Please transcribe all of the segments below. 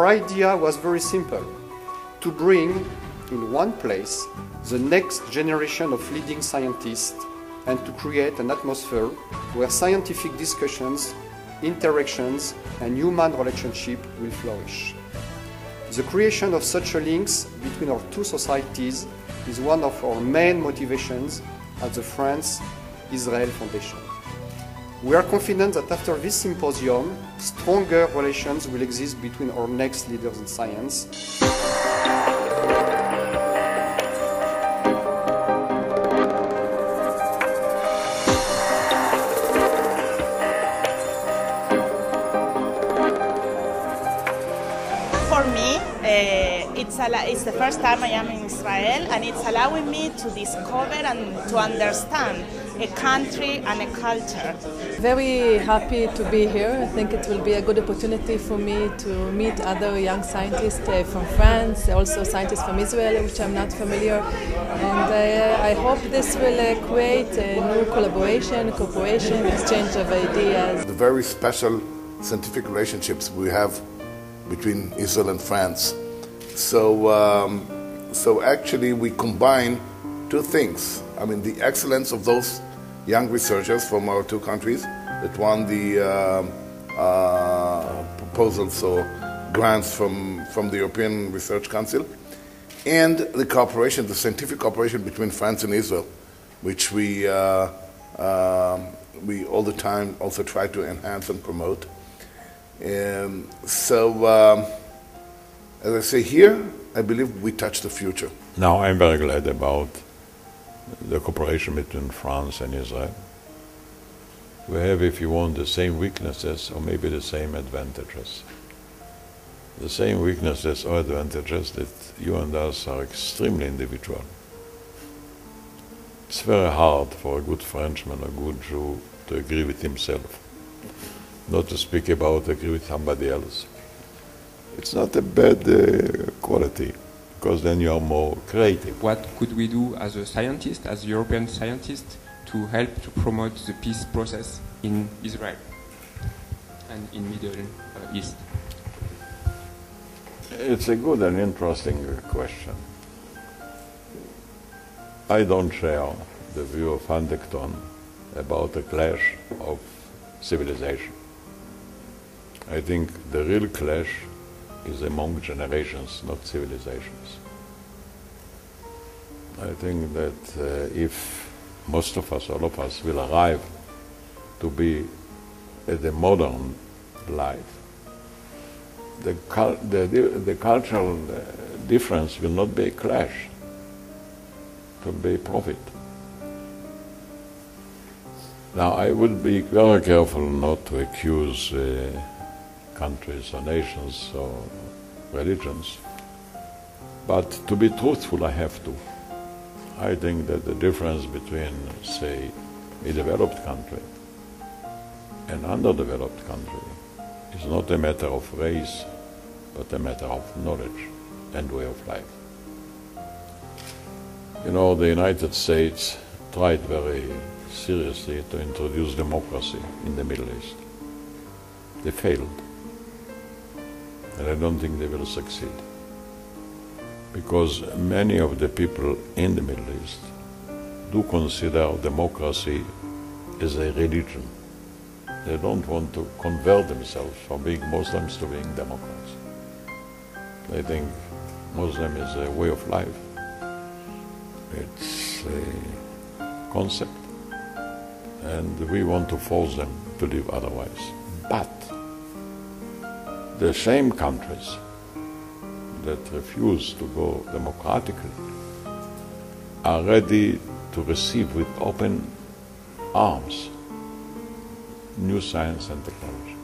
Our idea was very simple: to bring in one place the next generation of leading scientists and to create an atmosphere where scientific discussions, interactions and human relationships will flourish. The creation of such a links between our two societies is one of our main motivations at the France-Israel Foundation. We are confident that after this symposium, stronger relations will exist between our next leaders in science. For me, it's the first time I am in Israel, and it's allowing me to discover and to understand a country and a culture. Very happy to be here. I think it will be a good opportunity for me to meet other young scientists from France, also scientists from Israel, which I'm not familiar. And I hope this will create a new collaboration, cooperation, exchange of ideas. The very special scientific relationships we have between Israel and France. So actually we combine two things. I mean, the excellence of those young researchers from our two countries that won the proposals or grants from the European Research Council, and the cooperation, the scientific cooperation between France and Israel, which we all the time also try to enhance and promote. As I say here, I believe we touch the future. Now I'm very glad about the cooperation between France and Israel. We have, if you want, the same weaknesses or maybe the same advantages. The same weaknesses or advantages that you and us are extremely individual. It's very hard for a good Frenchman, a good Jew, to agree with himself. Not to speak about agree with somebody else. It's not a bad quality, because then you are more creative. What could we do as a scientist, as European scientists, to help to promote the peace process in Israel and in Middle East? It's a good and interesting question. I don't share the view of Huntington about a clash of civilization. I think the real clash is among generations, not civilizations. I think that if most of us, all of us, will arrive to be at the modern life, the cultural difference will not be a clash, it will be a profit. Now, I would be very careful not to accuse countries or nations or religions, but to be truthful I have to. I think that the difference between, say, a developed country and underdeveloped country is not a matter of race, but a matter of knowledge and way of life. You know, the United States tried very seriously to introduce democracy in the Middle East. They failed. And I don't think they will succeed. Because many of the people in the Middle East do consider democracy as a religion. They don't want to convert themselves from being Muslims to being Democrats. They think Muslim is a way of life. It's a concept. And we want to force them to live otherwise. But the same countries that refuse to go democratically are ready to receive with open arms new science and technology.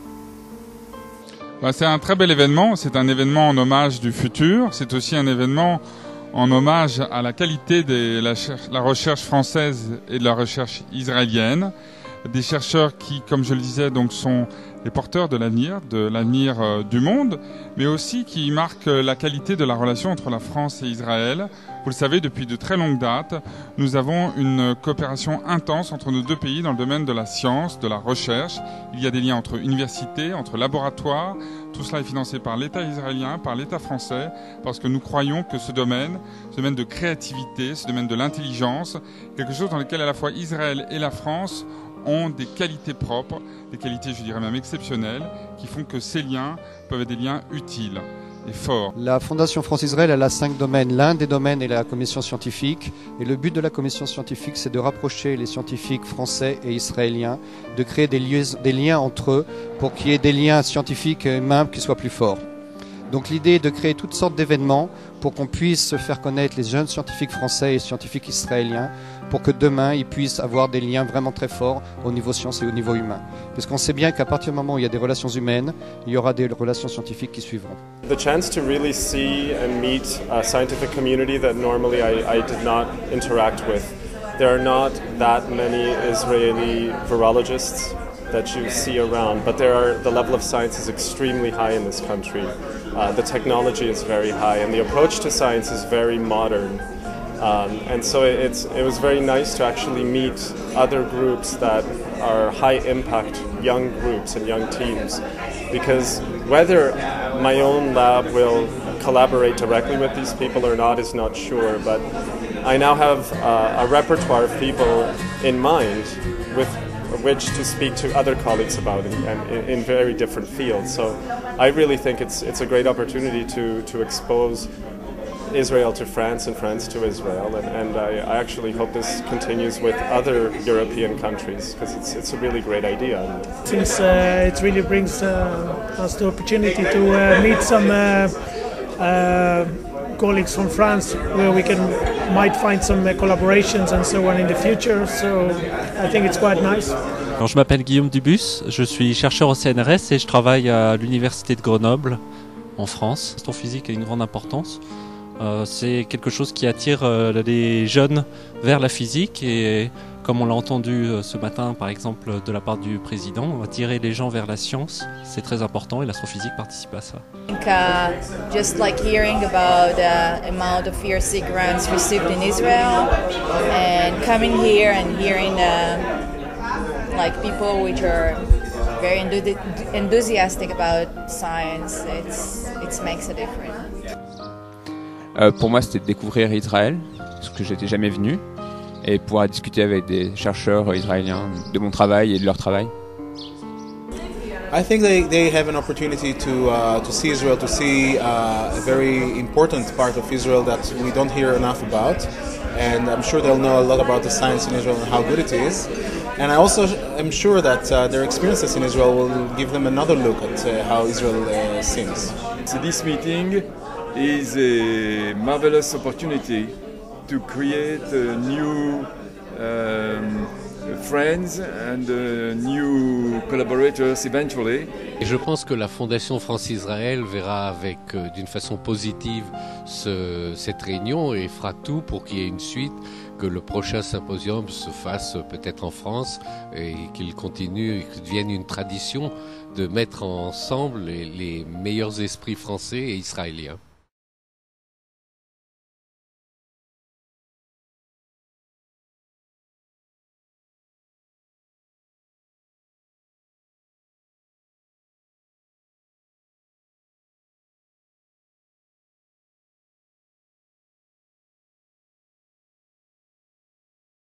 C'est un très bel événement, c'est un événement en hommage du futur, c'est aussi un événement en hommage à la qualité de la recherche française et de la recherche israélienne, des chercheurs qui, comme je le disais, donc sont les porteurs de l'avenir du monde, mais aussi qui marquent la qualité de la relation entre la France et Israël. Vous le savez, depuis de très longues dates, nous avons une coopération intense entre nos deux pays dans le domaine de la science, de la recherche. Il y a des liens entre universités, entre laboratoires, Tout cela est financé par l'État israélien, par l'État français, parce que nous croyons que ce domaine de créativité, ce domaine de l'intelligence, quelque chose dans lequel à la fois Israël et la France ont des qualités propres, des qualités, je dirais même exceptionnelles, qui font que ces liens peuvent être des liens utiles et forts. La Fondation France-Israël, elle a 5 domaines. L'un des domaines est la commission scientifique. Et le but de la commission scientifique, c'est de rapprocher les scientifiques français et israéliens, de créer des liens entre eux pour qu'il y ait des liens scientifiques et humains qui soient plus forts. Donc l'idée est de créer toutes sortes d'événements pour qu'on puisse se faire connaître les jeunes scientifiques français et scientifiques israéliens pour que demain ils puissent avoir des liens vraiment très forts au niveau science et au niveau humain. Parce qu'on sait bien qu'à partir du moment où il y a des relations humaines, il y aura des relations scientifiques qui suivront. The chance to really see and meet a scientific community that normally I did not interact with. There are not that many Israeli virologists that you see around, but the level of science is extremely high in this country. The technology is very high, and the approach to science is very modern. And so it was very nice to actually meet other groups that are high-impact young groups and young teams, because whether my own lab will collaborate directly with these people or not is not sure, but I now have a repertoire of people in mind with which to speak to other colleagues about in very different fields. So I really think it's a great opportunity to expose Israel to France and France to Israel, and I actually hope this continues with other European countries, because it's a really great idea. Since it really brings us the opportunity to meet some colleagues from France, where we might find some collaborations and so on in the future, so I think it's quite nice. Alors, je m'appelle Guillaume Dubus, je suis chercheur au CNRS et je travaille à l'université de Grenoble en France. L'astrophysique a une grande importance. C'est quelque chose qui attire les jeunes vers la physique et comme on l'a entendu ce matin par exemple de la part du président, attirer les gens vers la science, c'est très important et l'astrophysique participe à ça. I think just like hearing about the amount of ERC grants received in Israel and coming here and hearing like people which are very enthusiastic about science, it makes a difference. Pour moi, c'était de découvrir Israël, parce que j'étais jamais venu, et pouvoir discuter avec des chercheurs israéliens de mon travail et de leur travail. I think they have an opportunity to see Israel, to see a very important part of Israel that we don't hear enough about, and I'm sure they'll know a lot about the science in Israel and how good it is. And I also am sure that their experiences in Israel will give them another look at how Israel seems. So this meeting is a marvelous opportunity to create new friends and new collaborators eventually. Et je pense que la Fondation France-Israël verra avec d'une façon positive cette réunion et fera tout pour qu'il y ait une suite, que le prochain symposium se fasse peut-être en France et qu'il continue et qu'il devienne une tradition de mettre ensemble les meilleurs esprits français et israéliens.